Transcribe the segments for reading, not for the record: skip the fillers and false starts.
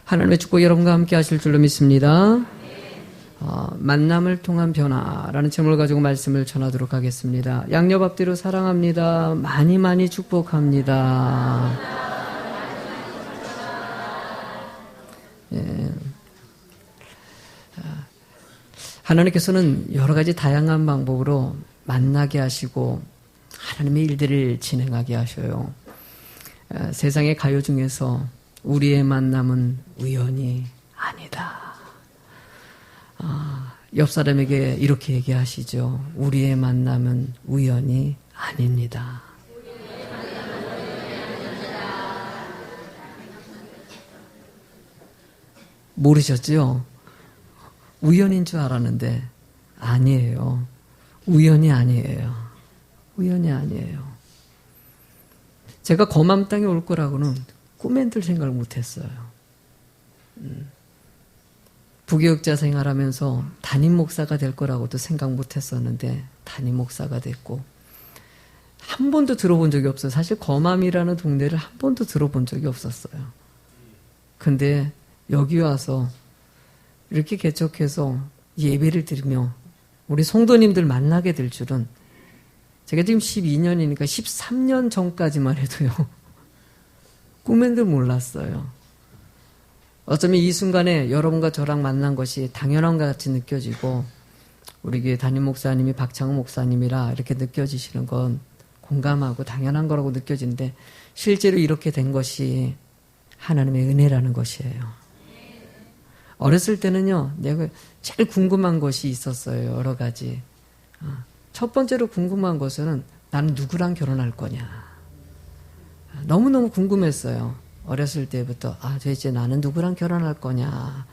하나님의 축복 여러분과 함께 하실 줄로 믿습니다. 만남을 통한 변화라는 제목을 가지고 말씀을 전하도록 하겠습니다. 양옆 앞뒤로 사랑합니다. 많이 많이 축복합니다. 예. 하나님께서는 여러 가지 다양한 방법으로 만나게 하시고 하나님의 일들을 진행하게 하셔요. 세상의 가요 중에서 우리의 만남은 우연이 아니다. 옆 사람에게 이렇게 얘기하시죠. 우리의 만남은 우연이 아닙니다. 모르셨죠? 우연인 줄 알았는데 아니에요. 우연이 아니에요. 우연이 아니에요. 제가 거맘 땅에 올 거라고는 꿈엔들 생각을 못했어요. 부교육자 생활하면서 담임 목사가 될 거라고도 생각 못했었는데 담임 목사가 됐고 한 번도 들어본 적이 없어요. 사실 거맘이라는 동네를 한 번도 들어본 적이 없었어요. 근데 여기 와서 이렇게 개척해서 예배를 드리며 우리 성도님들 만나게 될 줄은 제가 지금 12년이니까 13년 전까지만 해도요. 꿈엔도 몰랐어요. 어쩌면 이 순간에 여러분과 저랑 만난 것이 당연한 것 같이 느껴지고 우리 교회 담임 목사님이 박창호 목사님이라 이렇게 느껴지시는 건 공감하고 당연한 거라고 느껴지는데 실제로 이렇게 된 것이 하나님의 은혜라는 것이에요. 어렸을 때는요. 내가 제일 궁금한 것이 있었어요. 여러 가지. 첫 번째로 궁금한 것은 나는 누구랑 결혼할 거냐. 너무너무 궁금했어요. 어렸을 때부터 도대체 나는 누구랑 결혼할 거냐.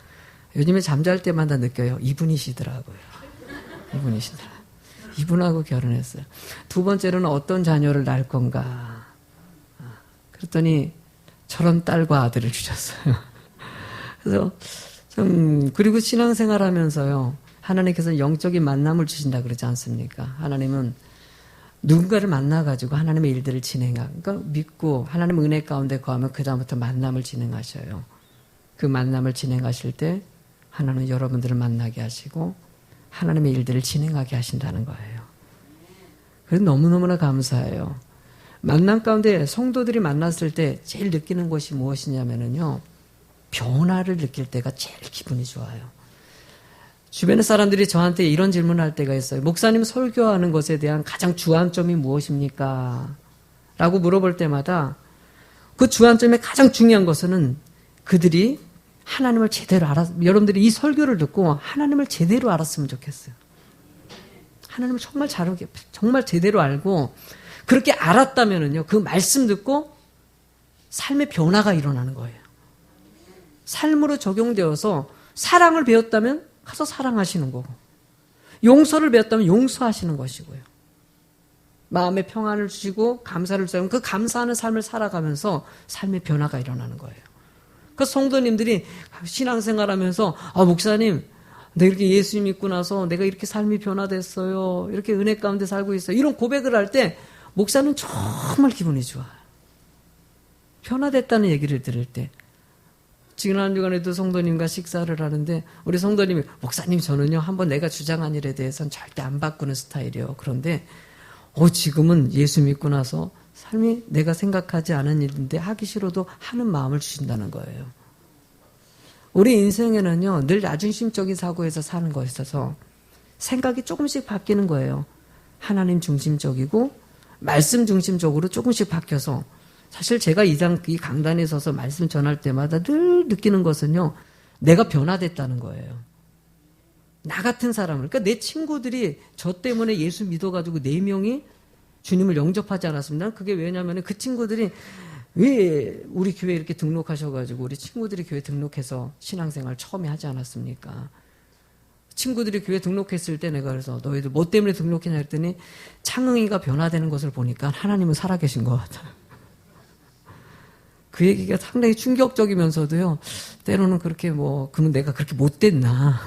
요즘에 잠잘 때마다 느껴요. 이분이시더라고요. 이분하고 결혼했어요. 두 번째로는 어떤 자녀를 낳을 건가. 그랬더니 저런 딸과 아들을 주셨어요. 그래서 그리고 신앙생활 하면서요. 하나님께서는 영적인 만남을 주신다 그러지 않습니까? 하나님은 누군가를 만나가지고 하나님의 일들을 그러니까 믿고 하나님 은혜 가운데 거하면 그 다음부터 만남을 진행하셔요. 그 만남을 진행하실 때 하나님은 여러분들을 만나게 하시고 하나님의 일들을 진행하게 하신다는 거예요. 그래서 너무너무나 감사해요. 만남 가운데 성도들이 만났을 때 제일 느끼는 것이 무엇이냐면요. 변화를 느낄 때가 제일 기분이 좋아요. 주변의 사람들이 저한테 이런 질문을 할 때가 있어요. 목사님 설교하는 것에 대한 가장 주안점이 무엇입니까? 라고 물어볼 때마다 그 주안점의 가장 중요한 것은 그들이 하나님을 제대로 여러분들이 이 설교를 듣고 하나님을 제대로 알았으면 좋겠어요. 하나님을 정말 제대로 알고 그렇게 알았다면은요, 그 말씀 듣고 삶의 변화가 일어나는 거예요. 삶으로 적용되어서 사랑을 배웠다면 가서 사랑하시는 거고 용서를 배웠다면 용서하시는 것이고요. 마음의 평안을 주시고 감사를 주시면 그 감사하는 삶을 살아가면서 삶의 변화가 일어나는 거예요. 그 성도님들이 신앙생활하면서 목사님 내가 이렇게 예수 믿고 나서 내가 이렇게 삶이 변화됐어요. 이렇게 은혜 가운데 살고 있어요. 이런 고백을 할 때 목사는 정말 기분이 좋아요. 변화됐다는 얘기를 들을 때 지난 주간에도 성도님과 식사를 하는데 우리 성도님이 목사님 저는요 한번 내가 주장한 일에 대해서는 절대 안 바꾸는 스타일이에요. 그런데 지금은 예수 믿고 나서 삶이 내가 생각하지 않은 일인데 하기 싫어도 하는 마음을 주신다는 거예요. 우리 인생에는요 늘 나중심적인 사고에서 사는 것에 있어서 생각이 조금씩 바뀌는 거예요. 하나님 중심적이고 말씀 중심적으로 조금씩 바뀌어서 사실 제가 이 강단에 서서 말씀 전할 때마다 늘 느끼는 것은요. 내가 변화됐다는 거예요. 나 같은 사람을. 그러니까 내 친구들이 저 때문에 예수 믿어가지고 4명이 주님을 영접하지 않았습니다. 그게 왜냐하면 그 친구들이 왜 우리 교회에 이렇게 등록하셔가지고 우리 친구들이 교회 등록해서 신앙생활 처음에 하지 않았습니까? 친구들이 교회 등록했을 때 내가 그래서 너희들 뭐 때문에 등록했냐 했더니 창응이가 변화되는 것을 보니까 하나님은 살아계신 것 같아요. 그 얘기가 상당히 충격적이면서도요, 때로는 그렇게 그러면 내가 그렇게 못됐나.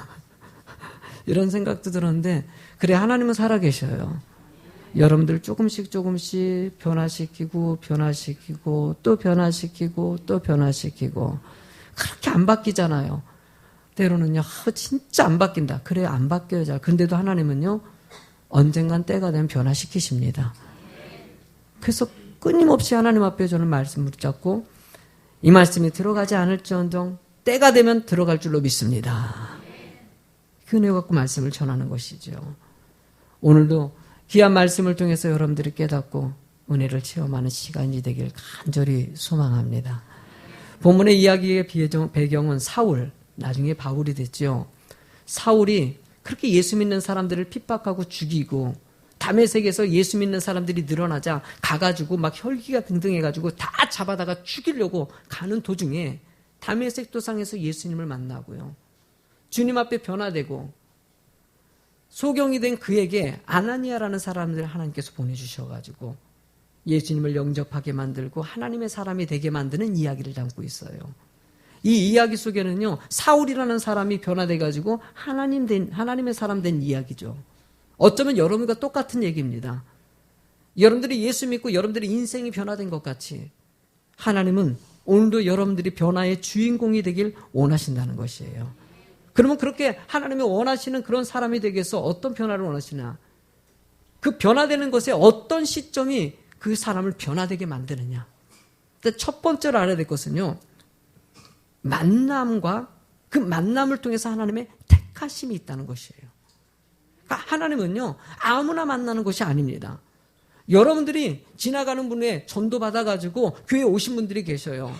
이런 생각도 들었는데, 그래, 하나님은 살아계셔요. 여러분들 조금씩 변화시키고, 또 변화시키고, 또 변화시키고. 그렇게 안 바뀌잖아요. 때로는요, 진짜 안 바뀐다. 그래요, 안 바뀌어요. 잘. 근데도 하나님은요, 언젠간 때가 되면 변화시키십니다. 그래서 끊임없이 하나님 앞에 저는 말씀을 붙잡고 이 말씀이 들어가지 않을지언정 때가 되면 들어갈 줄로 믿습니다. 그 은혜 갖고 말씀을 전하는 것이죠. 오늘도 귀한 말씀을 통해서 여러분들이 깨닫고 은혜를 체험하는 시간이 되길 간절히 소망합니다. 본문의 이야기의 배경은 사울, 나중에 바울이 됐죠. 사울이 그렇게 예수 믿는 사람들을 핍박하고 죽이고 다메섹에서 예수 믿는 사람들이 늘어나자 가가지고 막 혈기가 등등해가지고 다 잡아다가 죽이려고 가는 도중에 다메섹 도상에서 예수님을 만나고요. 주님 앞에 변화되고 소경이 된 그에게 아나니아라는 사람들을 하나님께서 보내주셔가지고 예수님을 영접하게 만들고 하나님의 사람이 되게 만드는 이야기를 담고 있어요. 이 이야기 속에는요, 사울이라는 사람이 변화돼가지고 하나님의 사람 된 이야기죠. 어쩌면 여러분과 똑같은 얘기입니다. 여러분들이 예수 믿고 여러분들의 인생이 변화된 것 같이 하나님은 오늘도 여러분들이 변화의 주인공이 되길 원하신다는 것이에요. 그러면 그렇게 하나님이 원하시는 그런 사람이 되기 위해서 어떤 변화를 원하시나? 그 변화되는 것에 어떤 시점이 그 사람을 변화되게 만드느냐? 첫 번째로 알아야 될 것은요, 만남과 그 만남을 통해서 하나님의 택하심이 있다는 것이에요. 그러니까 하나님은요, 아무나 만나는 것이 아닙니다. 여러분들이 지나가는 분에 전도받아가지고 교회에 오신 분들이 계셔요.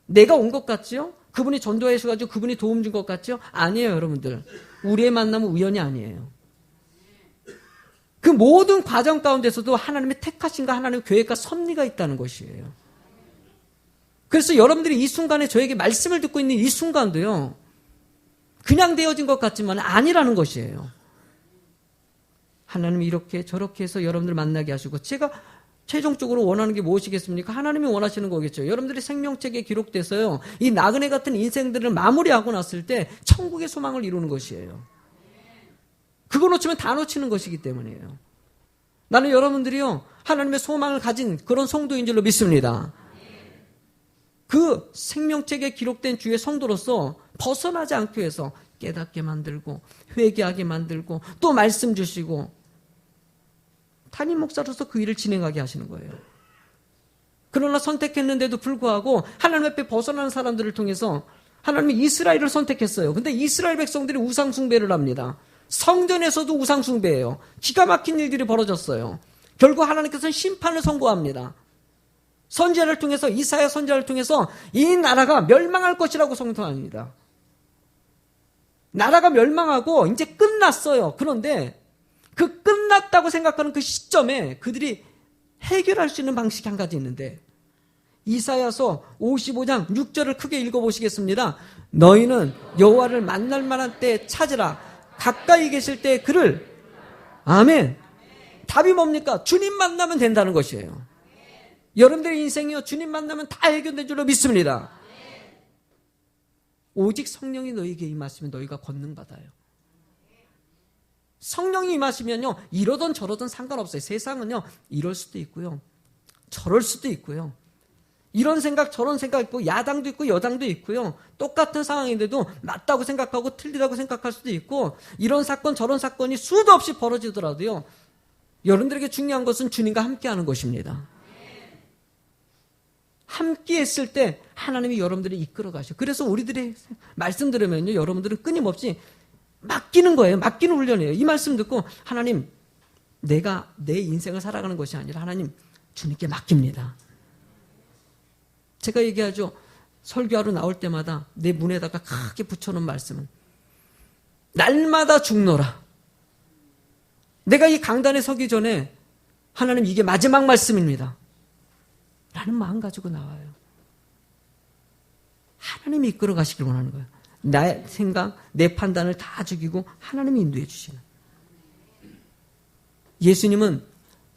내가 온 것 같지요? 그분이 전도해 주셔가지고 그분이 도움 준 것 같죠? 아니에요, 여러분들. 우리의 만남은 우연이 아니에요. 그 모든 과정 가운데서도 하나님의 택하심과 하나님의 계획과 섭리가 있다는 것이에요. 그래서 여러분들이 이 순간에 저에게 말씀을 듣고 있는 이 순간도요, 그냥 되어진 것 같지만 아니라는 것이에요. 하나님이 이렇게 저렇게 해서 여러분들 만나게 하시고, 제가 최종적으로 원하는 게 무엇이겠습니까? 하나님이 원하시는 거겠죠. 여러분들이 생명책에 기록돼서요, 이 나그네 같은 인생들을 마무리하고 났을 때 천국의 소망을 이루는 것이에요. 그거 놓치면 다 놓치는 것이기 때문이에요. 나는 여러분들이요, 하나님의 소망을 가진 그런 성도인 줄로 믿습니다. 그 생명책에 기록된 주의 성도로서 벗어나지 않기 위해서 깨닫게 만들고 회개하게 만들고 또 말씀 주시고 담임 목사로서 그 일을 진행하게 하시는 거예요. 그러나 선택했는데도 불구하고 하나님 앞에 벗어나는 사람들을 통해서 하나님이 이스라엘을 선택했어요. 근데 이스라엘 백성들이 우상 숭배를 합니다. 성전에서도 우상 숭배예요. 기가 막힌 일들이 벌어졌어요. 결국 하나님께서는 심판을 선고합니다. 선지자를 통해서, 이사야 선지자를 통해서 이 나라가 멸망할 것이라고 선포합니다. 나라가 멸망하고 이제 끝났어요. 그런데 그 끝났다고 생각하는 그 시점에 그들이 해결할 수 있는 방식이 한 가지 있는데, 이사야서 55장 6절을 크게 읽어보시겠습니다. 너희는 여호와를 만날 만한 때에 찾으라. 가까이 계실 때에 그를. 아멘. 답이 뭡니까? 주님 만나면 된다는 것이에요. 여러분들의 인생이요, 주님 만나면 다 해결된 줄로 믿습니다. 오직 성령이 너희에게 임하시면 너희가 권능받아요. 성령이 임하시면요, 이러던 저러던 상관없어요. 세상은요, 이럴 수도 있고요, 저럴 수도 있고요, 이런 생각 저런 생각 있고, 야당도 있고 여당도 있고요, 똑같은 상황인데도 맞다고 생각하고 틀리다고 생각할 수도 있고, 이런 사건 저런 사건이 수도 없이 벌어지더라도요, 여러분들에게 중요한 것은 주님과 함께하는 것입니다. 함께 했을 때 하나님이 여러분들을 이끌어 가셔. 그래서 우리들의 말씀 들으면요, 여러분들은 끊임없이 맡기는 거예요. 맡기는 훈련이에요. 이 말씀 듣고 하나님, 내가 내 인생을 살아가는 것이 아니라 하나님, 주님께 맡깁니다. 제가 얘기하죠. 설교하러 나올 때마다 내 문에다가 크게 붙여놓은 말씀은 날마다 죽노라. 내가 이 강단에 서기 전에 하나님, 이게 마지막 말씀입니다 라는 마음 가지고 나와요. 하나님이 이끌어 가시길 원하는 거예요. 나의 생각, 내 판단을 다 죽이고 하나님이 인도해 주시는. 예수님은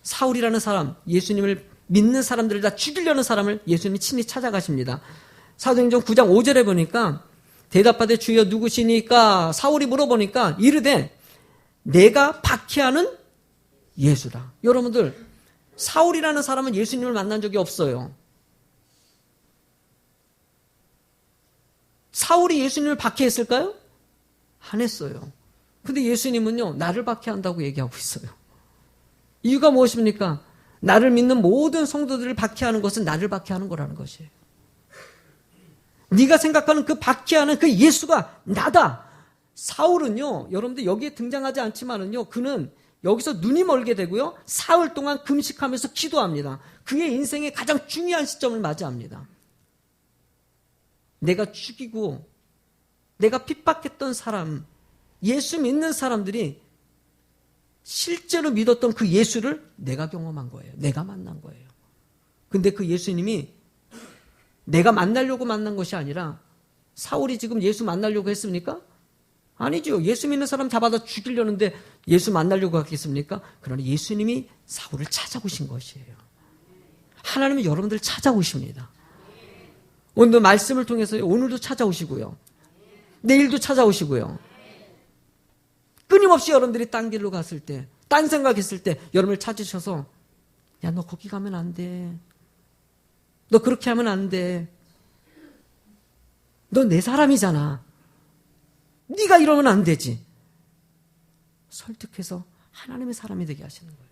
사울이라는 사람, 예수님을 믿는 사람들을 다 죽이려는 사람을 예수님이 친히 찾아가십니다. 사도행전 9장 5절에 보니까 대답하되 주여 누구시니까? 사울이 물어보니까 이르되 내가 박해하는 예수다. 여러분들, 사울이라는 사람은 예수님을 만난 적이 없어요. 사울이 예수님을 박해했을까요? 안 했어요. 근데 예수님은요, 나를 박해한다고 얘기하고 있어요. 이유가 무엇입니까? 나를 믿는 모든 성도들을 박해하는 것은 나를 박해하는 거라는 것이에요. 네가 생각하는 그 박해하는 그 예수가 나다. 사울은요, 여러분들 여기에 등장하지 않지만은요, 그는 여기서 눈이 멀게 되고요, 사흘 동안 금식하면서 기도합니다. 그의 인생의 가장 중요한 시점을 맞이합니다. 내가 죽이고 내가 핍박했던 사람, 예수 믿는 사람들이 실제로 믿었던 그 예수를 내가 경험한 거예요. 내가 만난 거예요. 근데 그 예수님이 내가 만나려고 만난 것이 아니라, 사울이 지금 예수 만나려고 했습니까? 아니죠. 예수 믿는 사람 잡아다 죽이려는데 예수 만나려고 하겠습니까? 그러나 예수님이 사울을 찾아오신 것이에요. 하나님은 여러분들 찾아오십니다. 오늘도 말씀을 통해서 오늘도 찾아오시고요, 내일도 찾아오시고요, 끊임없이 여러분들이 딴 길로 갔을 때, 딴 생각했을 때 여러분을 찾으셔서, 야, 너 거기 가면 안 돼. 너 그렇게 하면 안 돼. 너 내 사람이잖아. 네가 이러면 안 되지. 설득해서 하나님의 사람이 되게 하시는 거예요.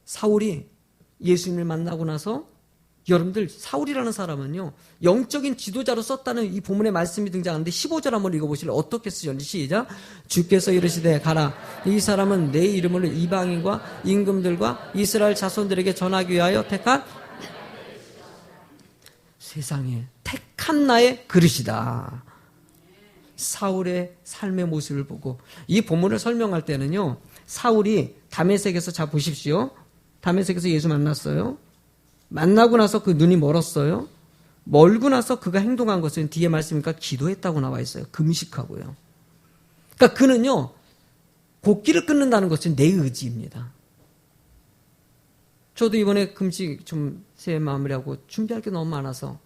사울이 예수님을 만나고 나서, 여러분들 사울이라는 사람은요, 영적인 지도자로 썼다는 이 본문의 말씀이 등장하는데 15절 한번 읽어보실래요? 어떻게 쓰셨는지. 시작. 주께서 이르시되 가라. 이 사람은 내 이름으로 이방인과 임금들과 이스라엘 자손들에게 전하기 위하여 택한, 세상에 택한 나의 그릇이다. 사울의 삶의 모습을 보고 이 본문을 설명할 때는요, 사울이 다메섹에서, 자 보십시오, 다메섹에서 예수 만났어요. 만나고 나서 그 눈이 멀었어요. 멀고 나서 그가 행동한 것은 뒤에 말씀이니까 기도했다고 나와 있어요. 금식하고요. 그러니까 그는요, 곡기를 끊는다는 것은 내 의지입니다. 저도 이번에 금식 좀 새 마무리하고 준비할 게 너무 많아서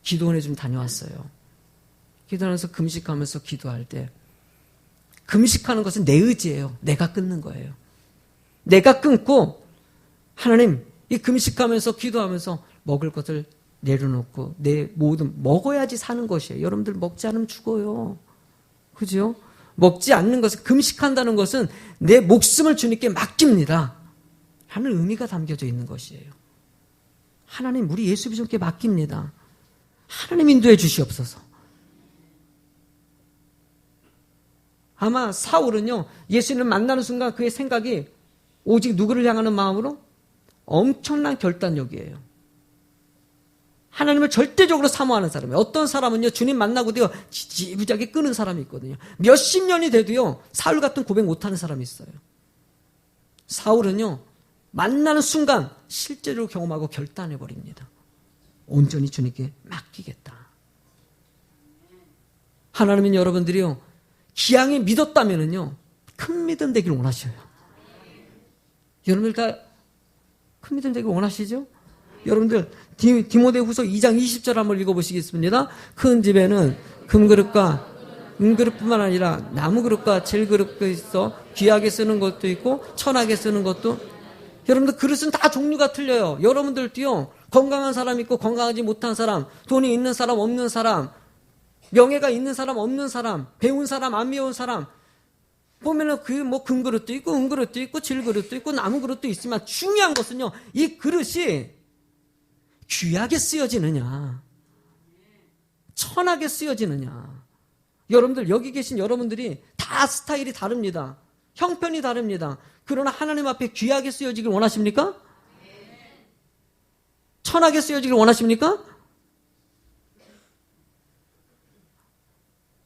기도원에 좀 다녀왔어요. 기도하면서 금식하면서 기도할 때, 금식하는 것은 내 의지예요. 내가 끊는 거예요. 내가 끊고, 하나님, 이 금식하면서 기도하면서 먹을 것을 내려놓고 내 모든, 먹어야지 사는 것이에요. 여러분들 먹지 않으면 죽어요. 그죠? 먹지 않는 것은, 금식한다는 것은 내 목숨을 주님께 맡깁니다 하는 의미가 담겨져 있는 것이에요. 하나님, 우리 예수 비전께 맡깁니다. 하나님 인도해 주시옵소서. 아마 사울은요, 예수님을 만나는 순간 그의 생각이 오직 누구를 향하는 마음으로? 엄청난 결단력이에요. 하나님을 절대적으로 사모하는 사람이에요. 어떤 사람은요, 주님 만나고 도요, 지지부지하게 끄는 사람이 있거든요. 몇십 년이 돼도요, 사울 같은 고백 못하는 사람이 있어요. 사울은요, 만나는 순간 실제로 경험하고 결단해버립니다. 온전히 주님께 맡기겠다. 하나님은 여러분들이요, 기왕에 믿었다면은요, 큰 믿음 되길 원하셔요. 여러분들 다 큰 믿음 되길 원하시죠? 여러분들 디모데후서 2장 20절 한번 읽어보시겠습니다. 큰 집에는 금그릇과 은그릇뿐만 아니라 나무그릇과 질그릇도 있어 귀하게 쓰는 것도 있고 천하게 쓰는 것도. 여러분들 그릇은 다 종류가 틀려요. 여러분들도요, 건강한 사람 있고 건강하지 못한 사람, 돈이 있는 사람 없는 사람, 명예가 있는 사람 없는 사람, 배운 사람 안 배운 사람, 보면은 그 뭐 금그릇도 있고 은그릇도 있고 질그릇도 있고 나무그릇도 있지만, 중요한 것은요, 이 그릇이 귀하게 쓰여지느냐, 천하게 쓰여지느냐. 여러분들 여기 계신 여러분들이 다 스타일이 다릅니다. 형편이 다릅니다. 그러나 하나님 앞에 귀하게 쓰여지길 원하십니까? 천하게 쓰여지길 원하십니까?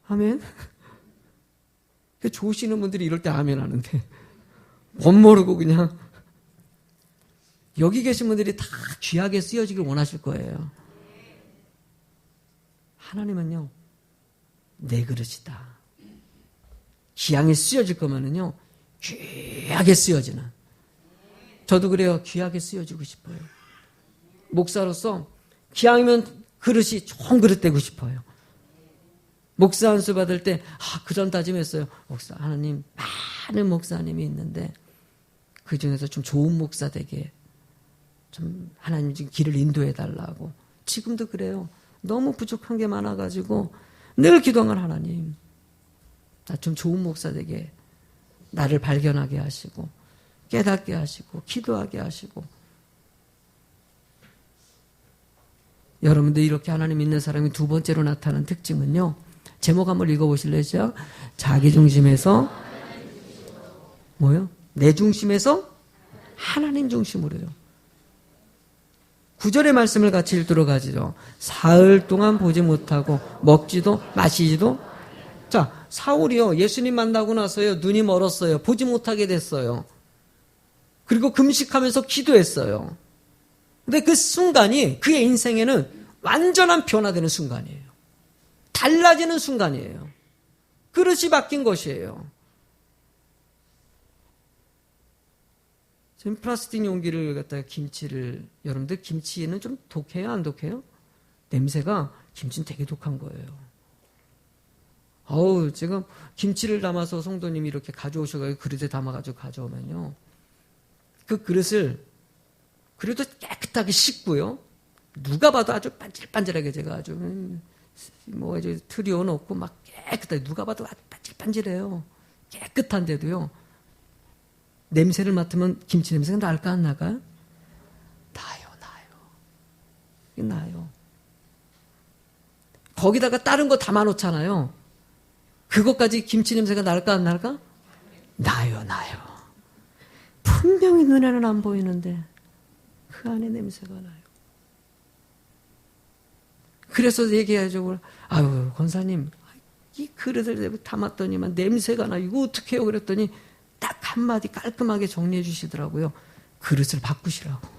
아멘. 좋으시는 분들이 이럴 때 아멘 하는데, 못 모르고 그냥. 여기 계신 분들이 다 귀하게 쓰여지길 원하실 거예요. 하나님은요, 내 그릇이다. 귀하게 쓰여질 거면은요, 귀하게 쓰여지는. 저도 그래요. 귀하게 쓰여지고 싶어요. 목사로서 기왕이면 그릇이 좋은 그릇 되고 싶어요. 목사 안수 받을 때, 그전 다짐했어요. 목사, 하나님, 많은 목사님이 있는데, 그 중에서 좀 좋은 목사 되게, 좀, 하나님 지금 길을 인도해 달라고. 지금도 그래요. 너무 부족한 게 많아가지고 늘 기도한 건 하나님, 나 좀 좋은 목사 되게 나를 발견하게 하시고 깨닫게 하시고 기도하게 하시고. 여러분들 이렇게 하나님 믿는 사람이 두 번째로 나타나는 특징은요, 제목 한번 읽어보실래요? 자기 중심에서 뭐요? 내 중심에서 하나님 중심으로요. 9절의 말씀을 같이 읽도록 하죠. 사흘 동안 보지 못하고 먹지도 마시지도. 자, 사울이요, 예수님 만나고 나서요, 눈이 멀었어요. 보지 못하게 됐어요. 그리고 금식하면서 기도했어요. 근데 그 순간이 그의 인생에는 완전한 변화되는 순간이에요. 달라지는 순간이에요. 그릇이 바뀐 것이에요. 지금 플라스틱 용기를 갖다가 김치를, 여러분들 김치는 좀 독해요? 안 독해요? 냄새가, 김치는 되게 독한 거예요. 지금 김치를 담아서 성도님이 이렇게 가져오셔가지고 그릇에 담아가지고 가져오면요, 그 그릇을 그래도 깨끗하게 씻고요, 누가 봐도 아주 반질반질하게 제가 아주 트리오 넣고 막 깨끗하게 누가 봐도 아주 반질반질해요. 깨끗한데도요, 냄새를 맡으면 김치 냄새가 날까 안 나가요? 나요. 거기다가 다른 거 담아놓잖아요. 그것까지 김치 냄새가 날까 안 날까? 나요. 분명히 눈에는 안 보이는데 그 안에 냄새가 나요. 그래서 얘기하죠. 아유, 권사님, 이 그릇을 담았더니만 냄새가 나. 이거 어떡해요? 그랬더니 딱 한마디 깔끔하게 정리해 주시더라고요. 그릇을 바꾸시라고.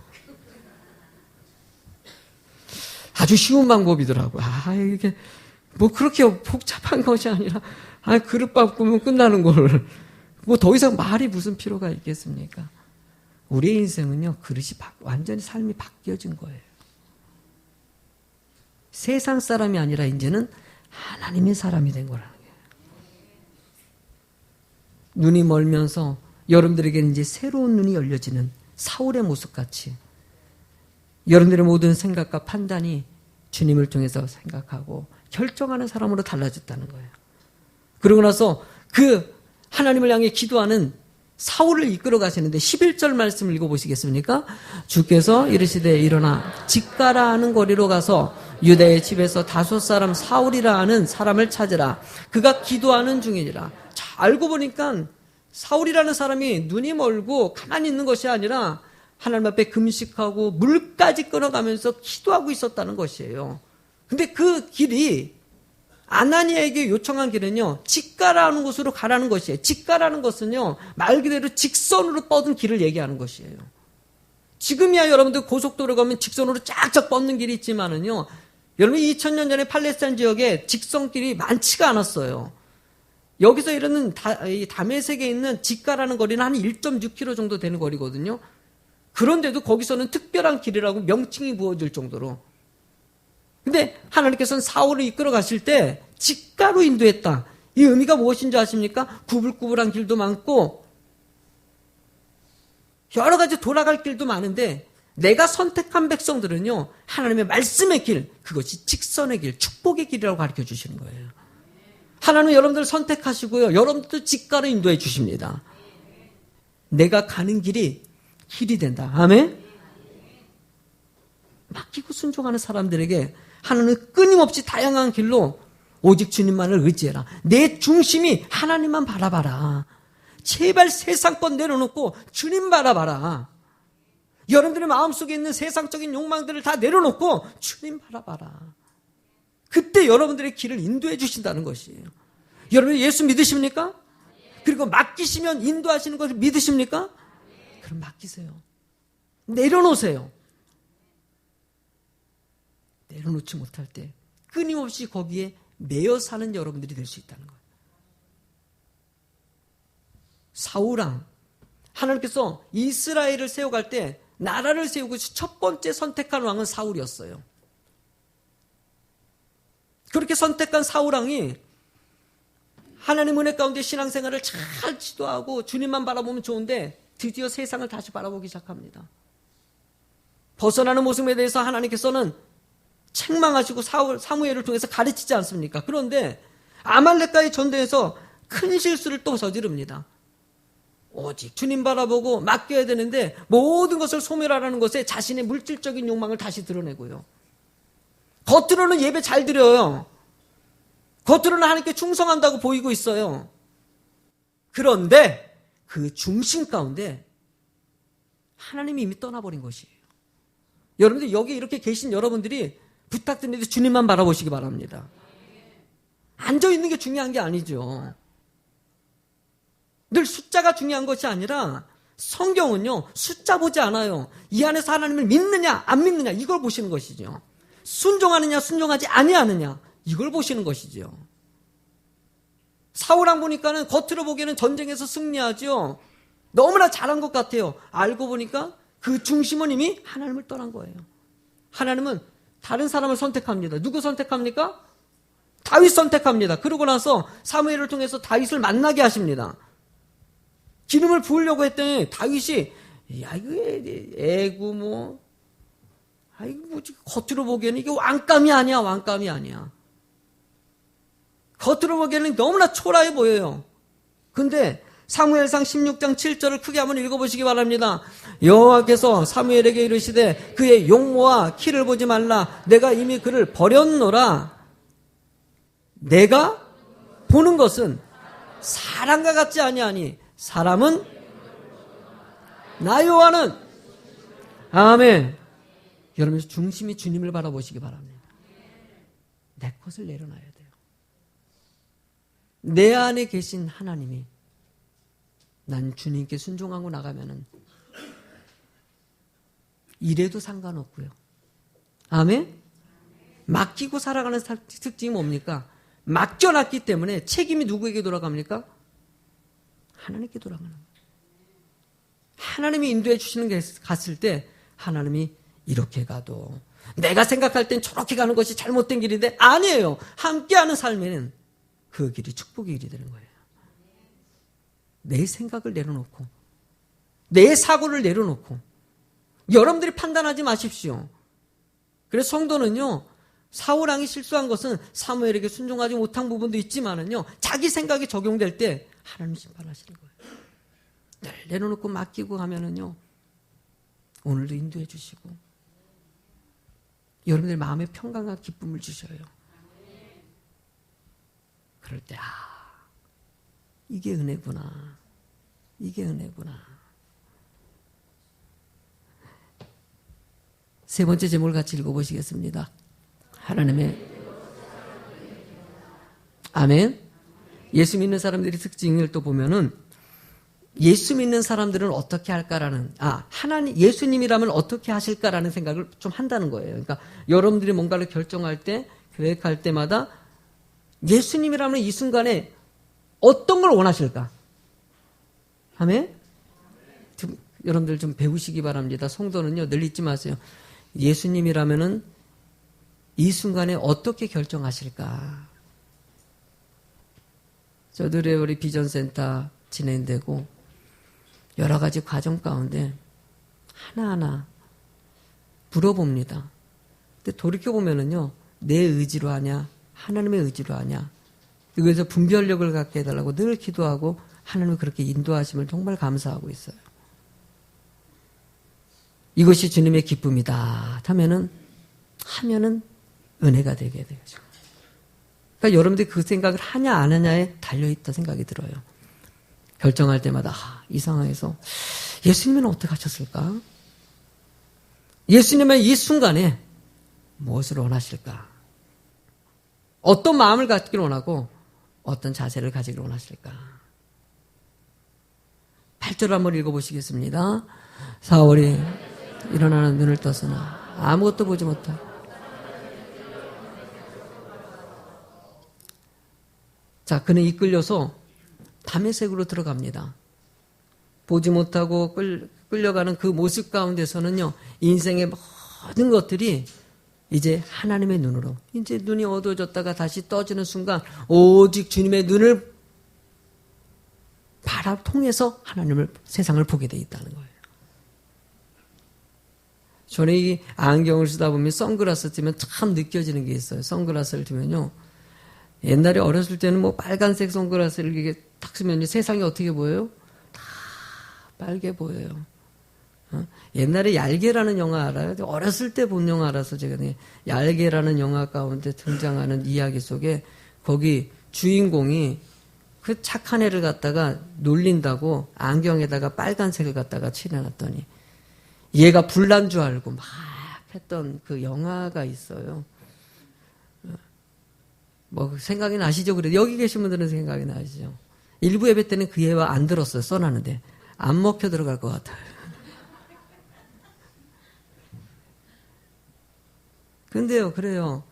아주 쉬운 방법이더라고요. 이게 뭐 그렇게 복잡한 것이 아니라, 그릇 바꾸면 끝나는 걸. 뭐 더 이상 말이 무슨 필요가 있겠습니까? 우리의 인생은요, 그릇이 완전히 삶이 바뀌어진 거예요. 세상 사람이 아니라 이제는 하나님의 사람이 된 거라는 거예요. 눈이 멀면서 여러분들에게는 이제 새로운 눈이 열려지는 사울의 모습같이 여러분들의 모든 생각과 판단이 주님을 통해서 생각하고 결정하는 사람으로 달라졌다는 거예요. 그러고 나서 그 하나님을 향해 기도하는 사울을 이끌어 가시는데 11절 말씀 읽어보시겠습니까? 주께서 이르시되 일어나 직가라 하는 거리로 가서 유다의 집에서 다섯 사람 사울이라 하는 사람을 찾으라. 그가 기도하는 중이니라. 자, 알고 보니까 사울이라는 사람이 눈이 멀고 가만히 있는 것이 아니라 하나님 앞에 금식하고 물까지 끊어가면서 기도하고 있었다는 것이에요. 근데 그 길이 아나니아에게 요청한 길은요, 직가라는 곳으로 가라는 것이에요. 직가라는 것은요, 말 그대로 직선으로 뻗은 길을 얘기하는 것이에요. 지금이야 여러분들 고속도로 가면 직선으로 쫙쫙 뻗는 길이 있지만은요, 여러분 2000년 전에 팔레스타인 지역에 직선길이 많지가 않았어요. 여기서 이르는 다메섹에 있는 직가라는 거리는 한 1.6km 정도 되는 거리거든요. 그런데도 거기서는 특별한 길이라고 명칭이 부어질 정도로. 근데 하나님께서는 사울을 이끌어 가실 때 직가로 인도했다. 이 의미가 무엇인지 아십니까? 구불구불한 길도 많고 여러 가지 돌아갈 길도 많은데 내가 선택한 백성들은요, 하나님의 말씀의 길, 그것이 직선의 길, 축복의 길이라고 가르쳐 주시는 거예요. 하나님은 여러분들을 선택하시고요, 여러분들도 직가로 인도해 주십니다. 내가 가는 길이 된다. 아멘? 맡기고 순종하는 사람들에게 하나님은 끊임없이 다양한 길로 오직 주님만을 의지해라. 내 중심이 하나님만 바라봐라. 제발 세상 것 내려놓고 주님 바라봐라. 여러분들의 마음속에 있는 세상적인 욕망들을 다 내려놓고 주님 바라봐라. 그때 여러분들의 길을 인도해 주신다는 것이에요. 여러분 예수 믿으십니까? 그리고 맡기시면 인도하시는 것을 믿으십니까? 그럼 맡기세요. 내려놓으세요. 내려놓지 못할 때 끊임없이 거기에 매여 사는 여러분들이 될 수 있다는 거예요. 사울왕, 하나님께서 이스라엘을 세워갈 때 나라를 세우고 첫 번째 선택한 왕은 사울이었어요. 그렇게 선택한 사울왕이 하나님 은혜 가운데 신앙생활을 잘 지도하고 주님만 바라보면 좋은데 드디어 세상을 다시 바라보기 시작합니다. 벗어나는 모습에 대해서 하나님께서는 책망하시고 사무엘을 통해서 가르치지 않습니까? 그런데 아말렉과의 전쟁에서 큰 실수를 또 저지릅니다. 오직 주님 바라보고 맡겨야 되는데 모든 것을 소멸하라는 것에 자신의 물질적인 욕망을 다시 드러내고요. 겉으로는 예배 잘 드려요. 겉으로는 하나님께 충성한다고 보이고 있어요. 그런데 그 중심 가운데 하나님이 이미 떠나버린 것이에요. 여러분들 여기 이렇게 계신 여러분들이 부탁드리는데 주님만 바라보시기 바랍니다. 앉아있는 게 중요한 게 아니죠. 늘 숫자가 중요한 것이 아니라 성경은요, 숫자 보지 않아요. 이 안에서 하나님을 믿느냐 안 믿느냐 이걸 보시는 것이죠. 순종하느냐 순종하지 아니하느냐 이걸 보시는 것이죠. 사울왕 보니까는 겉으로 보기에는 전쟁에서 승리하죠. 너무나 잘한 것 같아요. 알고 보니까 그 중심은 이미 하나님을 떠난 거예요. 하나님은 다른 사람을 선택합니다. 누구 선택합니까? 다윗 선택합니다. 그러고 나서 사무엘을 통해서 다윗을 만나게 하십니다. 기름을 부으려고 했더니 다윗이 야 이거 애구 뭐 겉으로 보기에는 이게 왕감이 아니야. 왕감이 아니야. 겉으로 보기에는 너무나 초라해 보여요. 근데 사무엘상 16장 7절을 크게 한번 읽어보시기 바랍니다. 여호와께서 사무엘에게 이르시되 그의 용모와 키를 보지 말라. 내가 이미 그를 버렸노라. 내가 보는 것은 사람과 같지 아니하니 사람은 나 여호와는 아멘. 여러분 중심이 주님을 바라보시기 바랍니다. 내 것을 내려놔야 돼요. 내 안에 계신 하나님이 난 주님께 순종하고 나가면은 이래도 상관없고요. 아멘? 맡기고 살아가는 특징이 뭡니까? 맡겨놨기 때문에 책임이 누구에게 돌아갑니까? 하나님께 돌아가는 거예요. 하나님이 인도해 주시는 게 갔을 때 하나님이 이렇게 가도 내가 생각할 땐 저렇게 가는 것이 잘못된 길인데 아니에요. 함께하는 삶에는 그 길이 축복의 길이 되는 거예요. 내 생각을 내려놓고 내 사고를 내려놓고 여러분들이 판단하지 마십시오. 그래서 성도는요, 사울왕이 실수한 것은 사무엘에게 순종하지 못한 부분도 있지만은요, 자기 생각이 적용될 때 하나님 심판하시는 거예요. 늘 내려놓고 맡기고 가면은요, 오늘도 인도해 주시고 여러분들 마음에 평강과 기쁨을 주셔요. 그럴 때 이게 은혜구나. 이게 은혜구나. 세 번째 제목을 같이 읽어보시겠습니다. 하나님의 아멘. 예수 믿는 사람들의 특징을 또 보면은 예수 믿는 사람들은 어떻게 할까라는 하나님 예수님이라면 어떻게 하실까라는 생각을 좀 한다는 거예요. 그러니까 여러분들이 뭔가를 결정할 때 계획할 때마다 예수님이라면 이 순간에 어떤 걸 원하실까? 아멘? 여러분들 좀 배우시기 바랍니다. 성도는요, 늘 잊지 마세요. 예수님이라면은 이 순간에 어떻게 결정하실까? 저들의 우리 비전센터 진행되고 여러 가지 과정 가운데 하나하나 물어봅니다. 근데 돌이켜보면은요, 내 의지로 하냐, 하나님의 의지로 하냐, 그래서 분별력을 갖게 해달라고 늘 기도하고 하나님이 그렇게 인도하심을 정말 감사하고 있어요. 이것이 주님의 기쁨이다 하면은 은혜가 되게 되죠. 그러니까 여러분들이 그 생각을 하냐 안 하냐에 달려있다 생각이 들어요. 결정할 때마다 이 상황에서 예수님은 어떻게 하셨을까? 예수님은 이 순간에 무엇을 원하실까? 어떤 마음을 갖기를 원하고 어떤 자세를 가지기를 원하실까? 8절 한번 읽어보시겠습니다. 사울이 일어나는 눈을 떴으나 아무것도 보지 못하고 자, 그는 이끌려서 다메섹으로 들어갑니다. 보지 못하고 끌려가는 그 모습 가운데서는요, 인생의 모든 것들이 이제 하나님의 눈으로, 이제 눈이 어두워졌다가 다시 떠지는 순간 오직 주님의 눈을 통해서 하나님을, 세상을 보게 돼 있다는 거예요. 전에 이 안경을 쓰다 보면 선글라스 끼면 참 느껴지는 게 있어요. 선글라스를 끼면요. 옛날에 어렸을 때는 뭐 빨간색 선글라스를 이렇게 딱 쓰면 세상이 어떻게 보여요? 다 빨개 보여요. 옛날에 얄개라는 영화 알아요? 어렸을 때 본 영화라서 제가 얄개라는 영화 가운데 등장하는 이야기 속에 거기 주인공이 그 착한 애를 갖다가 놀린다고 안경에다가 빨간색을 갖다가 칠해놨더니 얘가 불난 줄 알고 막 했던 그 영화가 있어요. 뭐 생각이 나시죠? 그래 여기 계신 분들은 생각이 나시죠? 일부 예배 때는 그 예화 안 들었어요. 써놨는데 안 먹혀 들어갈 것 같아요. 근데요, 그래요.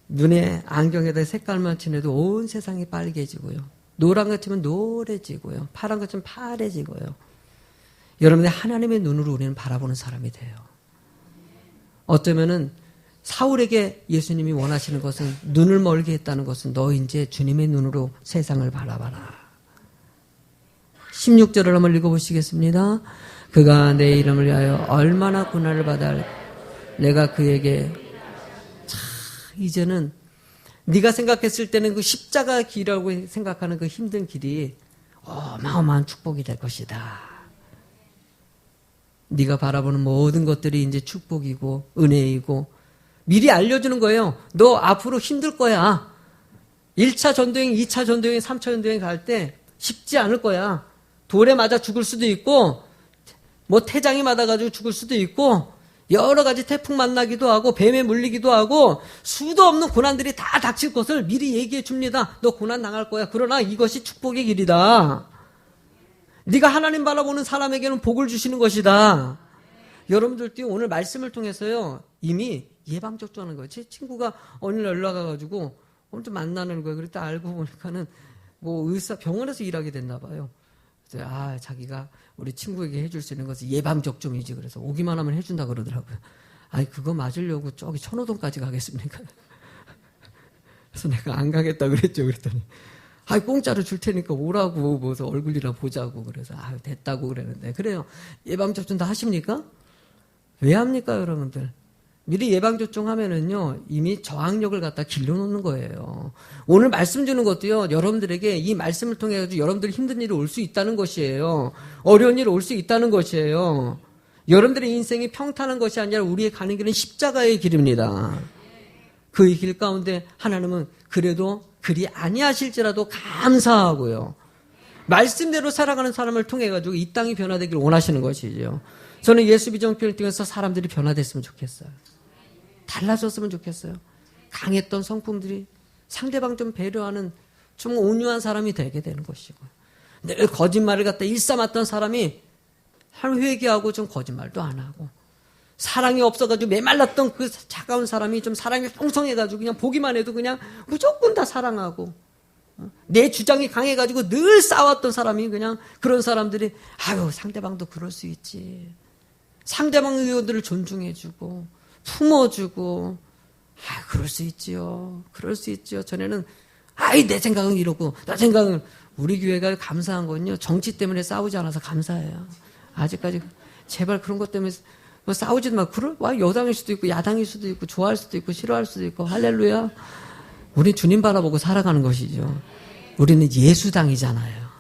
눈에 안경에다 색깔만 칠해도 온 세상이 빨개지고요. 노란 것 치면 노래지고요. 파란 것 치면 파래지고요. 여러분의 하나님의 눈으로 우리는 바라보는 사람이 돼요. 어쩌면은 사울에게 예수님이 원하시는 것은 눈을 멀게 했다는 것은 너 이제 주님의 눈으로 세상을 바라봐라. 16절을 한번 읽어보시겠습니다. 그가 내 이름을 위하여 얼마나 고난을 받아야 할 내가 그에게 이제는 네가 생각했을 때는 그 십자가 길이라고 생각하는 그 힘든 길이 어마어마한 축복이 될 것이다. 네가 바라보는 모든 것들이 이제 축복이고 은혜이고 미리 알려주는 거예요. 너 앞으로 힘들 거야. 1차 전도행, 2차 전도행, 3차 전도행 갈 때 쉽지 않을 거야. 돌에 맞아 죽을 수도 있고 뭐 태장이 맞아가지고 죽을 수도 있고 여러 가지 태풍 만나기도 하고 뱀에 물리기도 하고 수도 없는 고난들이 다 닥칠 것을 미리 얘기해 줍니다. 너 고난 당할 거야. 그러나 이것이 축복의 길이다. 네가 하나님 바라보는 사람에게는 복을 주시는 것이다. 여러분들도 오늘 말씀을 통해서요. 이미 예방접종하는 거예요. 제 친구가 어느 날 연락 와가지고 오늘 좀 만나는 거예요. 그랬더니 알고 보니까는 뭐 병원에서 일하게 됐나 봐요. 자기가 우리 친구에게 해줄 수 있는 것은 예방접종이지. 그래서 오기만 하면 해준다 그러더라고요. 아니, 그거 맞으려고 저기 천호동까지 가겠습니까? 그래서 내가 안 가겠다 그랬죠. 그랬더니, 공짜로 줄 테니까 오라고, 뭐서 얼굴이나 보자고. 그래서, 됐다고 그랬는데. 그래요. 예방접종 다 하십니까? 왜 합니까, 여러분들? 미리 예방접종 하면은요, 이미 저항력을 갖다 길러놓는 거예요. 오늘 말씀 주는 것도요, 여러분들에게 이 말씀을 통해 여러분들이 힘든 일이 올 수 있다는 것이에요. 어려운 일이 올 수 있다는 것이에요. 여러분들의 인생이 평탄한 것이 아니라 우리의 가는 길은 십자가의 길입니다. 그 길 가운데 하나님은 그래도 그리 아니하실지라도 감사하고요. 말씀대로 살아가는 사람을 통해 가지고 이 땅이 변화되기를 원하시는 것이죠. 저는 예수 비전 빌딩에서 사람들이 변화됐으면 좋겠어요. 달라졌으면 좋겠어요. 강했던 성품들이 상대방 좀 배려하는 좀 온유한 사람이 되게 되는 것이고, 늘 거짓말을 갖다 일삼았던 사람이 한 회개하고 좀 거짓말도 안 하고, 사랑이 없어가지고 메말랐던 그 차가운 사람이 좀 사랑이 풍성해가지고 그냥 보기만 해도 그냥 무조건 다 사랑하고, 내 주장이 강해가지고 늘 싸웠던 사람이 그냥 그런 사람들이 상대방도 그럴 수 있지. 상대방 의견들을 존중해주고 품어주고 그럴 수 있지요. 그럴 수 있지요. 전에는 내 생각은 이러고 나 생각은 우리 교회가 감사한 건요. 정치 때문에 싸우지 않아서 감사해요. 아직까지 제발 그런 것 때문에 뭐 싸우지도 마. 여당일 수도 있고 야당일 수도 있고 좋아할 수도 있고 싫어할 수도 있고 할렐루야. 우리 주님 바라보고 살아가는 것이죠. 우리는 예수당이잖아요.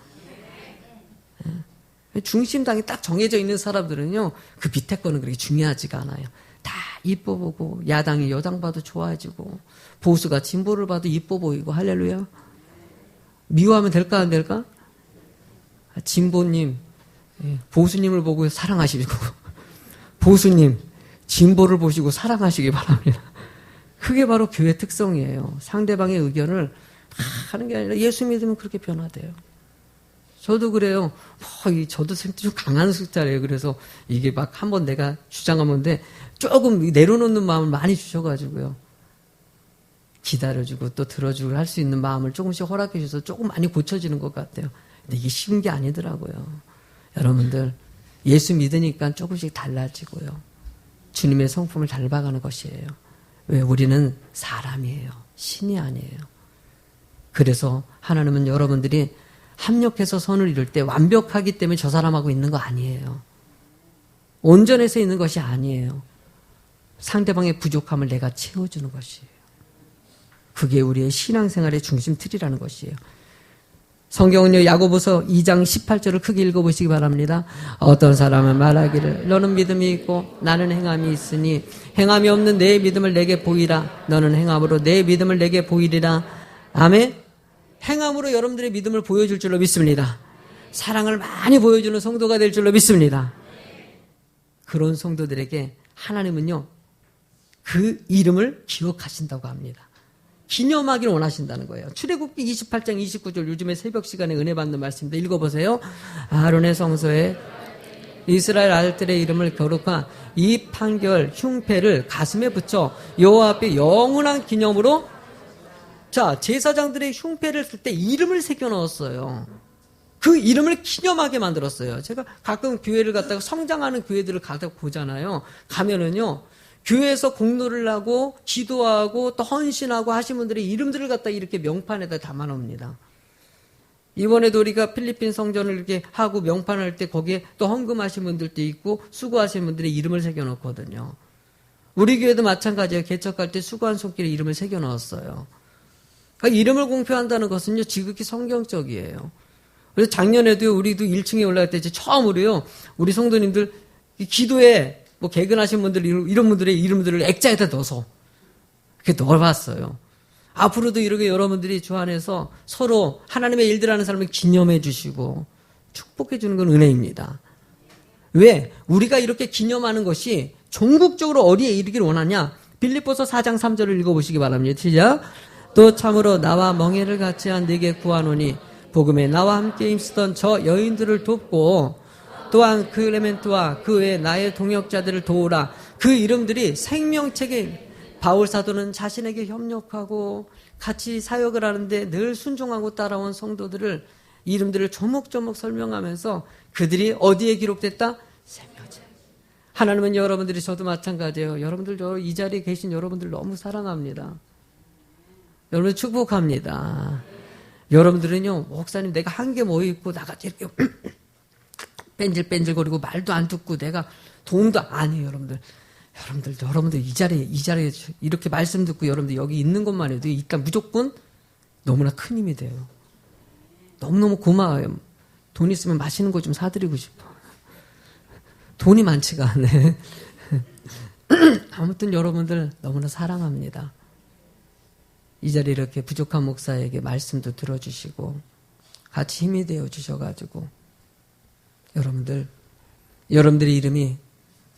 중심당이 딱 정해져 있는 사람들은요, 그 밑에 거는 그렇게 중요하지가 않아요. 다 이뻐 보고, 야당이 여당 봐도 좋아지고, 보수가 진보를 봐도 이뻐 보이고, 할렐루야. 미워하면 될까, 안 될까? 진보님, 보수님을 보고 사랑하시고, 보수님, 진보를 보시고 사랑하시기 바랍니다. 그게 바로 교회 특성이에요. 상대방의 의견을 하는 게 아니라 예수 믿으면 그렇게 변화돼요. 저도 그래요. 저도 좀 강한 스타일이에요. 그래서 이게 막 한번 내가 주장하는데 조금 내려놓는 마음을 많이 주셔가지고요. 기다려주고 또 들어주고 할 수 있는 마음을 조금씩 허락해 주셔서 조금 많이 고쳐지는 것 같아요. 근데 이게 쉬운 게 아니더라고요. 여러분들 예수 믿으니까 조금씩 달라지고요. 주님의 성품을 닮아가는 것이에요. 왜? 우리는 사람이에요. 신이 아니에요. 그래서 하나님은 여러분들이 합력해서 선을 이룰 때 완벽하기 때문에 저 사람하고 있는 거 아니에요. 온전해서 있는 것이 아니에요. 상대방의 부족함을 내가 채워주는 것이에요. 그게 우리의 신앙생활의 중심 틀이라는 것이에요. 성경은요, 야고보서 2장 18절을 크게 읽어보시기 바랍니다. 어떤 사람은 말하기를 너는 믿음이 있고 나는 행함이 있으니 행함이 없는 내 믿음을 내게 보이라. 너는 행함으로 내 믿음을 내게 보이리라. 아멘. 행함으로 여러분들의 믿음을 보여줄 줄로 믿습니다. 사랑을 많이 보여주는 성도가 될 줄로 믿습니다. 그런 성도들에게 하나님은요, 그 이름을 기억하신다고 합니다. 기념하기를 원하신다는 거예요. 출애굽기 28장 29절, 요즘에 새벽 시간에 은혜 받는 말씀인데 읽어보세요. 아론의 성소에 이스라엘 아들들의 이름을 거룩한 이 판결 흉패를 가슴에 붙여 여호와 앞에 영원한 기념으로. 자, 제사장들의 흉패를 쓸 때 이름을 새겨 넣었어요. 그 이름을 기념하게 만들었어요. 제가 가끔 교회를 갔다가 성장하는 교회들을 가다 보잖아요. 가면은요, 교회에서 공로를 하고 기도하고 또 헌신하고 하신 분들의 이름들을 갖다 이렇게 명판에다 담아놓습니다. 이번에도 우리가 필리핀 성전을 이렇게 하고 명판을 할 때 거기에 또 헌금하신 분들도 있고 수고하신 분들의 이름을 새겨놓거든요. 우리 교회도 마찬가지예요. 개척할 때 수고한 손길에 이름을 새겨넣었어요. 그러니까 이름을 공표한다는 것은요, 지극히 성경적이에요. 그래서 작년에도 우리도 1층에 올라갈 때 이제 처음으로요, 우리 성도님들 기도에 뭐 개근하신 분들, 이런 분들의 이름들을 액자에다 넣어서 이렇게 넣어봤어요. 앞으로도 이렇게 여러분들이 주 안에서 서로 하나님의 일들 하는 사람을 기념해 주시고 축복해 주는 건 은혜입니다. 왜? 우리가 이렇게 기념하는 것이 종국적으로 어디에 이르기를 원하냐? 빌립보서 4장 3절을 읽어보시기 바랍니다. 시작. 또 참으로 나와 멍에를 같이 한 네게 구하노니 복음에 나와 함께 힘쓰던 저 여인들을 돕고 또한 클레멘트와 그 외 나의 동역자들을 도우라. 그 이름들이 생명책에 바울 사도는 자신에게 협력하고 같이 사역을 하는데 늘 순종하고 따라온 성도들을 이름들을 조목조목 설명하면서 그들이 어디에 기록됐다? 생명책. 하나님은 여러분들이 저도 마찬가지예요. 여러분들 이 자리에 계신 여러분들 너무 사랑합니다. 여러분 축복합니다. 여러분들은요, 목사님 내가 한 개 모여 있고 나같이 이렇게 뺀질뺀질거리고 말도 안 듣고 내가 도움도 아니에요, 여러분들. 여러분들 이 자리에 이렇게 말씀 듣고 여러분들 여기 있는 것만 해도 일단 무조건 너무나 큰 힘이 돼요. 너무너무 고마워요. 돈 있으면 맛있는 거 좀 사드리고 싶어. 돈이 많지가 않네. 아무튼 여러분들 너무나 사랑합니다. 이 자리에 이렇게 부족한 목사에게 말씀도 들어주시고 같이 힘이 되어 주셔가지고 여러분들의 이름이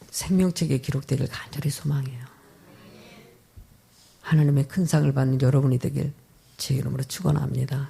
생명책에 기록되기를 간절히 소망해요. 하나님의 큰 상을 받는 여러분이 되길 제 이름으로 축원합니다.